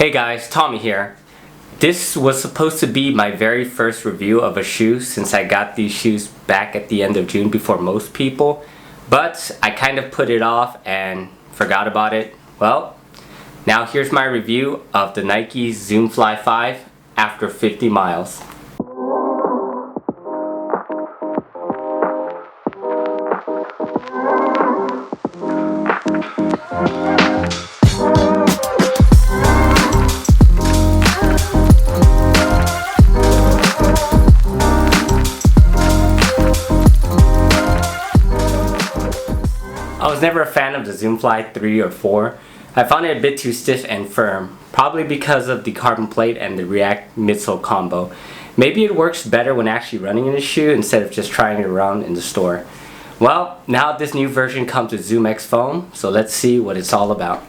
Hey guys, Tommy here. This was supposed to be my very first review of a shoe since I got these shoes back at the end of June before most people, but I kind of put it off and forgot about it. Well, now here's my review of the Nike Zoom Fly 5 after 50 miles. I was never a fan of the Zoom Fly 3 or 4. I found it a bit too stiff and firm, probably because of the carbon plate and the React midsole combo. Maybe it works better when actually running in a shoe instead of just trying it around in the store. Well, now this new version comes with Zoom X foam, so let's see what it's all about.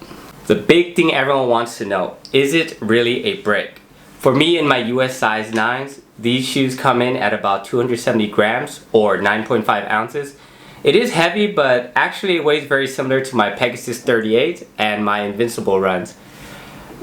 The big thing everyone wants to know, is it really a brick? For me in my US size 9s, these shoes come in at about 270 grams or 9.5 ounces. It is heavy, but actually it weighs very similar to my Pegasus 38 and my Invincible runs.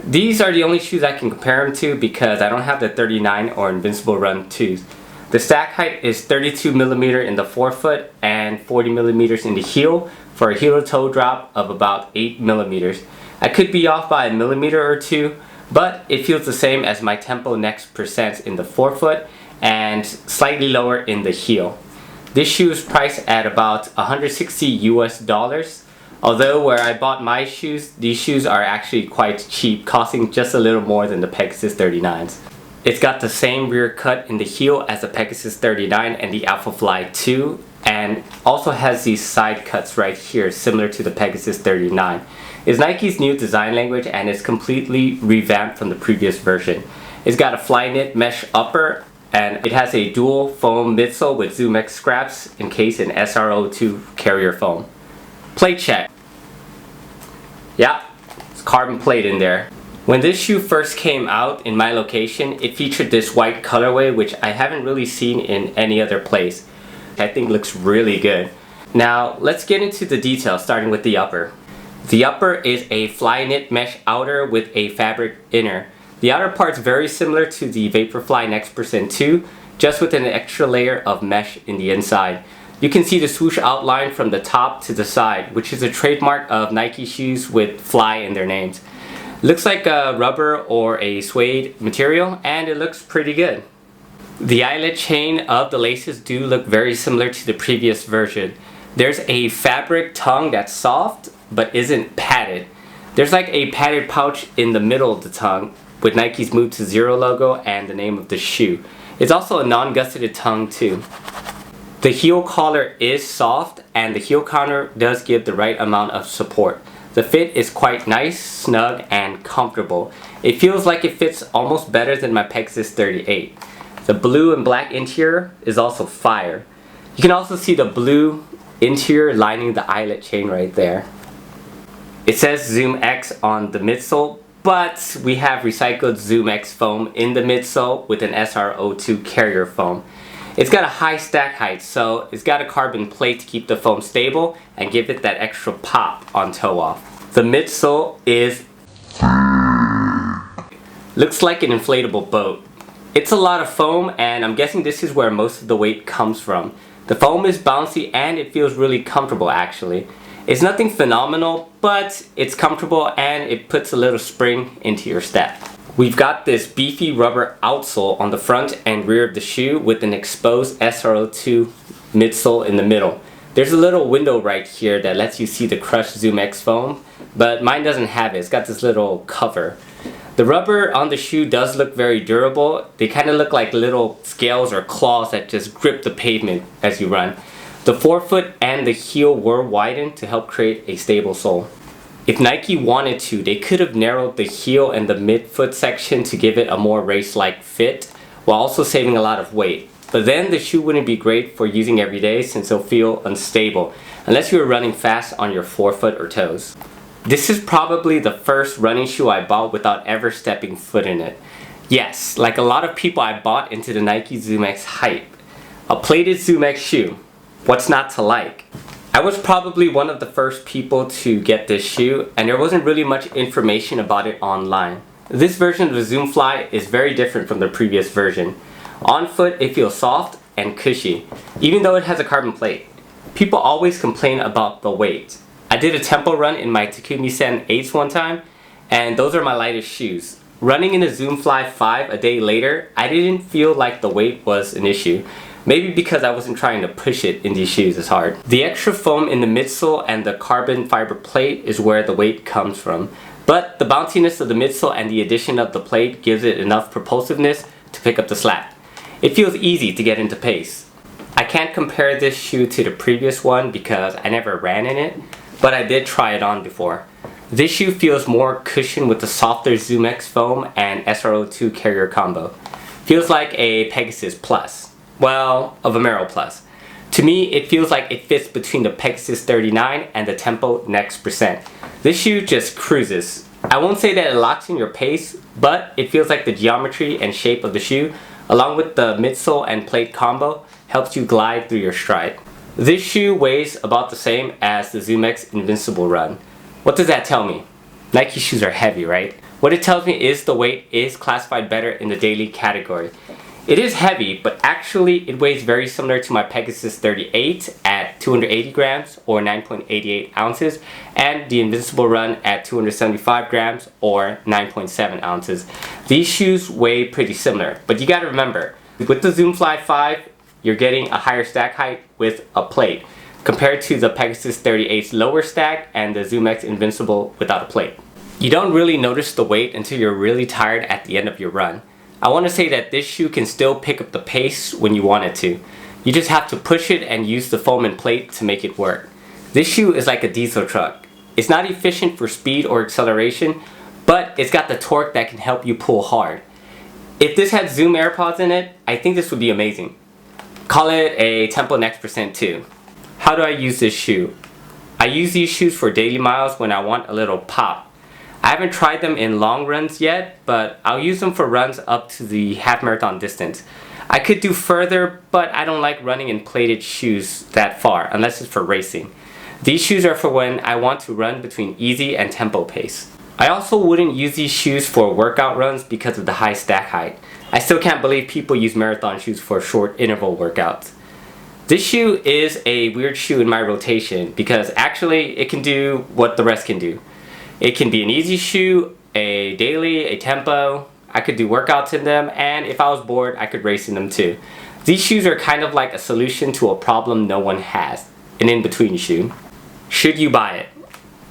These are the only shoes I can compare them to because I don't have the 39 or Invincible Run 2s. The stack height is 32mm in the forefoot and 40mm in the heel for a heel to toe drop of about 8mm. I could be off by a millimeter or two, but it feels the same as my Tempo Next Percents in the forefoot and slightly lower in the heel. This shoe is priced at about $160 US, although where I bought my shoes, these shoes are actually quite cheap, costing just a little more than the Pegasus 39s. It's got the same rear cut in the heel as the Pegasus 39 and the Alpha Fly 2, and also has these side cuts right here, similar to the Pegasus 39. It's Nike's new design language and is completely revamped from the previous version. It's got a fly knit mesh upper, and it has a dual foam midsole with Zoom X scraps encased in SRO2 carrier foam. Plate check. Yeah, it's carbon plate in there. When this shoe first came out in my location, it featured this white colorway which I haven't really seen in any other place. I think looks really good. Now let's get into the details, starting with the upper. The upper is a fly knit mesh outer with a fabric inner. The outer part's very similar to the Vaporfly Next Percent 2, just with an extra layer of mesh in the inside. You can see the swoosh outline from the top to the side, which is a trademark of Nike shoes with fly in their names. Looks like a rubber or a suede material, and it looks pretty good. The eyelet chain of the laces do look very similar to the previous version. There's a fabric tongue that's soft, but isn't padded. There's like a padded pouch in the middle of the tongue, with Nike's Move to Zero logo and the name of the shoe. It's also a non-gusseted tongue too. The heel collar is soft and the heel counter does give the right amount of support. The fit is quite nice, snug, and comfortable. It feels like it fits almost better than my Pegasus 38. The blue and black interior is also fire. You can also see the blue interior lining the eyelet chain right there. It says Zoom X on the midsole, but we have recycled Zoom X foam in the midsole with an SRO2 carrier foam. It's got a high stack height, so it's got a carbon plate to keep the foam stable and give it that extra pop on toe off. The midsole looks like an inflatable boat. It's a lot of foam, and I'm guessing this is where most of the weight comes from. The foam is bouncy and it feels really comfortable actually. It's nothing phenomenal, but it's comfortable and it puts a little spring into your step. We've got this beefy rubber outsole on the front and rear of the shoe with an exposed SRO2 midsole in the middle. There's a little window right here that lets you see the crushed Zoom X foam, but mine doesn't have it. It's got this little cover. The rubber on the shoe does look very durable. They kind of look like little scales or claws that just grip the pavement as you run. The forefoot and the heel were widened to help create a stable sole. If Nike wanted to, they could have narrowed the heel and the midfoot section to give it a more race-like fit, while also saving a lot of weight. But then the shoe wouldn't be great for using every day since it'll feel unstable, unless you were running fast on your forefoot or toes. This is probably the first running shoe I bought without ever stepping foot in it. Yes, like a lot of people, I bought into the Nike Zoom X hype. A plated Zoom X shoe. What's not to like? I was probably one of the first people to get this shoe, and there wasn't really much information about it online. This version of the Zoom Fly is very different from the previous version. On foot, it feels soft and cushy, even though it has a carbon plate. People always complain about the weight. I did a tempo run in my Takumi Sen 8s one time, and those are my lightest shoes. Running in a Zoom Fly 5 a day later, I didn't feel like the weight was an issue. Maybe because I wasn't trying to push it in these shoes as hard. The extra foam in the midsole and the carbon fiber plate is where the weight comes from. But the bounciness of the midsole and the addition of the plate gives it enough propulsiveness to pick up the slack. It feels easy to get into pace. I can't compare this shoe to the previous one because I never ran in it, but I did try it on before. This shoe feels more cushioned with the softer Zoom X foam and SRO2 carrier combo. Feels like a Pegasus Plus. Well, a Vomero Plus. To me, it feels like it fits between the Pegasus 39 and the Tempo Next Percent. This shoe just cruises. I won't say that it locks in your pace, but it feels like the geometry and shape of the shoe, along with the midsole and plate combo, helps you glide through your stride. This shoe weighs about the same as the Zoom X Invincible Run. What does that tell me? Nike shoes are heavy, right? What it tells me is the weight is classified better in the daily category. It is heavy, but actually it weighs very similar to my Pegasus 38 at 280 grams or 9.88 ounces and the Invincible Run at 275 grams or 9.7 ounces. These shoes weigh pretty similar, but you gotta remember, with the Zoom Fly 5, you're getting a higher stack height with a plate compared to the Pegasus 38's lower stack and the Zoom X Invincible without a plate. You don't really notice the weight until you're really tired at the end of your run. I want to say that this shoe can still pick up the pace when you want it to. You just have to push it and use the foam and plate to make it work. This shoe is like a diesel truck. It's not efficient for speed or acceleration, but it's got the torque that can help you pull hard. If this had Zoom AirPods in it, I think this would be amazing. Call it a Tempo Next Percent 2. How do I use this shoe? I use these shoes for daily miles when I want a little pop. I haven't tried them in long runs yet, but I'll use them for runs up to the half marathon distance. I could do further, but I don't like running in plated shoes that far, unless it's for racing. These shoes are for when I want to run between easy and tempo pace. I also wouldn't use these shoes for workout runs because of the high stack height. I still can't believe people use marathon shoes for short interval workouts. This shoe is a weird shoe in my rotation because actually it can do what the rest can do. It can be an easy shoe, a daily, a tempo. I could do workouts in them, and if I was bored, I could race in them too. These shoes are kind of like a solution to a problem no one has, an in-between shoe. Should you buy it?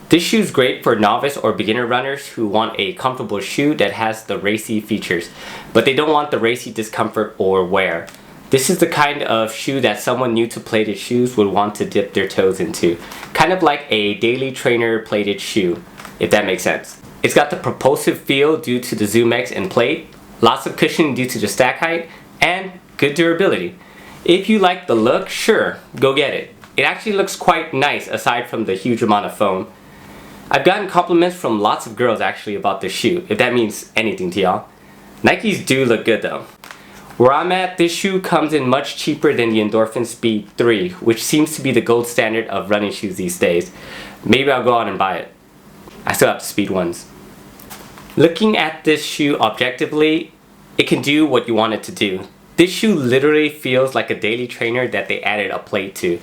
This shoe is great for novice or beginner runners who want a comfortable shoe that has the racy features, but they don't want the racy discomfort or wear. This is the kind of shoe that someone new to plated shoes would want to dip their toes into. Kind of like a daily trainer plated shoe, if that makes sense. It's got the propulsive feel due to the Zoom X and plate, lots of cushioning due to the stack height, and good durability. If you like the look, sure, go get it. It actually looks quite nice aside from the huge amount of foam. I've gotten compliments from lots of girls actually about this shoe, if that means anything to y'all. Nikes do look good though. Where I'm at, this shoe comes in much cheaper than the Endorphin Speed 3, which seems to be the gold standard of running shoes these days. Maybe I'll go out and buy it. I still have the Speed ones. Looking at this shoe objectively, it can do what you want it to do. This shoe literally feels like a daily trainer that they added a plate to.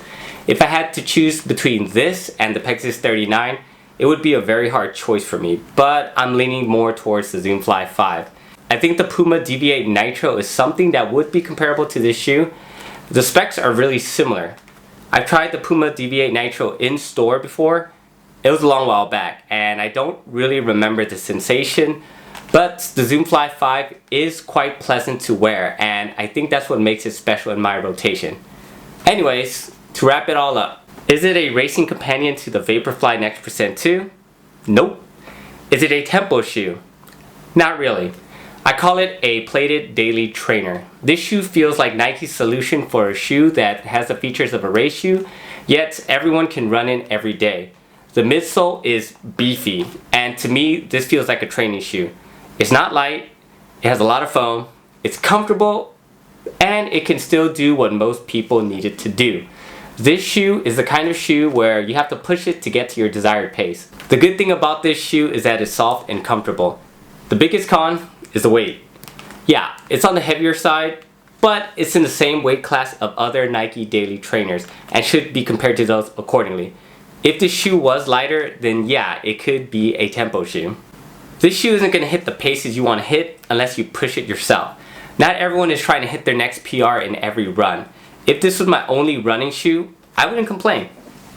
If I had to choose between this and the Pegasus 39, it would be a very hard choice for me, but I'm leaning more towards the Zoom Fly 5. I think the Puma DV8 Nitro is something that would be comparable to this shoe. The specs are really similar. I've tried the Puma DV8 Nitro in store before. It was a long while back, and I don't really remember the sensation, but the Zoom Fly 5 is quite pleasant to wear, and I think that's what makes it special in my rotation. Anyways, to wrap it all up, is it a racing companion to the Vaporfly Next Percent 2? Nope. Is it a tempo shoe? Not really. I call it a plated daily trainer. This shoe feels like Nike's solution for a shoe that has the features of a race shoe, yet everyone can run in every day. The midsole is beefy, and to me, this feels like a training shoe. It's not light, it has a lot of foam, it's comfortable, and it can still do what most people need it to do. This shoe is the kind of shoe where you have to push it to get to your desired pace. The good thing about this shoe is that it's soft and comfortable. The biggest con is the weight. Yeah, it's on the heavier side, but it's in the same weight class of other Nike daily trainers and should be compared to those accordingly. If this shoe was lighter, then yeah, it could be a tempo shoe. This shoe isn't going to hit the paces you want to hit unless you push it yourself. Not everyone is trying to hit their next PR in every run. If this was my only running shoe, I wouldn't complain.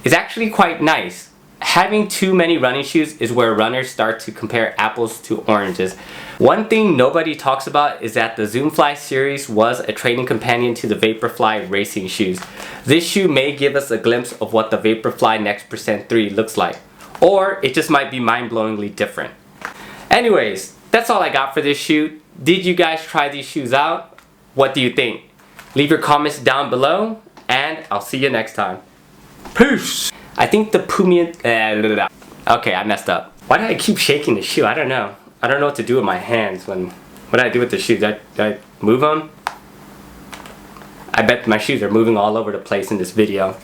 It's actually quite nice. Having too many running shoes is where runners start to compare apples to oranges. One thing nobody talks about is that the Zoomfly series was a training companion to the Vaporfly racing shoes. This shoe may give us a glimpse of what the Vaporfly Next Percent 3 looks like, or it just might be mind-blowingly different. Anyways, that's all I got for this shoe. Did you guys try these shoes out? What do you think? Leave your comments down below, and I'll see you next time. Peace! I think the Pumian... Okay, I messed up. Why do I keep shaking the shoe? I don't know. I don't know what to do with my hands when... What do I do with the shoes? Do I move them? I bet my shoes are moving all over the place in this video.